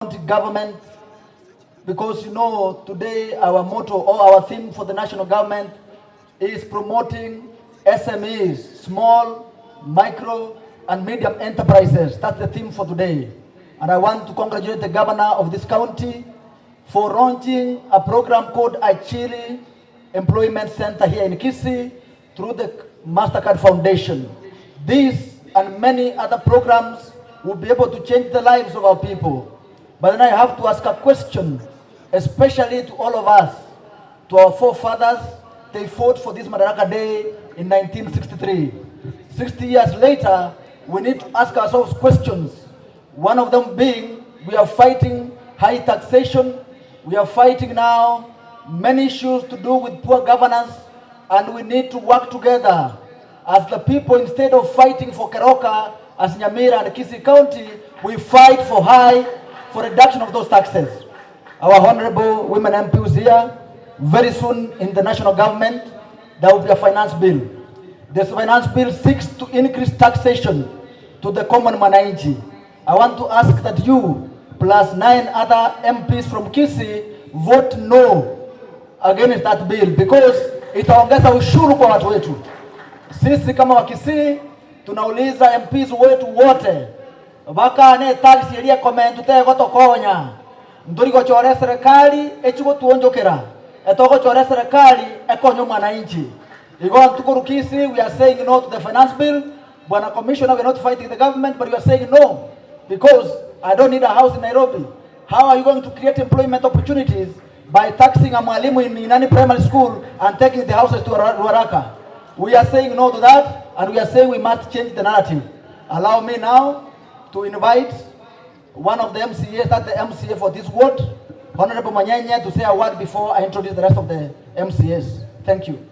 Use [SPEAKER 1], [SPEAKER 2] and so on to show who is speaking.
[SPEAKER 1] county government, because you know today our motto or our theme for the national government is promoting SMEs, small, micro, and medium enterprises. That's the theme for today. And I want to congratulate the governor of this county for launching a program called Achili Employment Center here in Kisii through the MasterCard Foundation. These and many other programs will be able to change the lives of our people. But then I have to ask a question, especially to all of us, to our forefathers. They fought for this Madaraka Day in 1963. 60 years later, we need to ask ourselves questions. One of them being, we are fighting high taxation. We are fighting now many issues to do with poor governance, and we need to work together as the people. Instead of fighting for Keroka, as Nyamira and Kisii County, we fight for reduction of those taxes. Our honorable women MPs here, very soon in the national government, there will be a finance bill. This finance bill seeks to increase taxation to the common mananchi. I want to ask that you, plus 9 other MPs from Kisii, vote no against that bill, because itaongeza ushuru kwa watu wetu. Sisi kama wa Kisii tunauliza MPs wetu wote baka ne tax ilia comment tutego tokonya ndurigo chore serikali echigo tuonjokera etoko chore serikali ekonyo mwananchi. Igo tukuru Kisii, we are saying no to the finance bill. Bwana Commissioner, we are not fighting the government, but we are saying no because I don't need a house in Nairobi. How are you going to create employment opportunities by taxing a mwalimu in Inani primary school and taking the houses to Madaraka? We are saying no to that, and we are saying we must change the narrative. Allow me now to invite one of the MCAs, that's the MCA for this ward, Honorable Manyenye, to say a word before I introduce the rest of the MCAs. Thank you.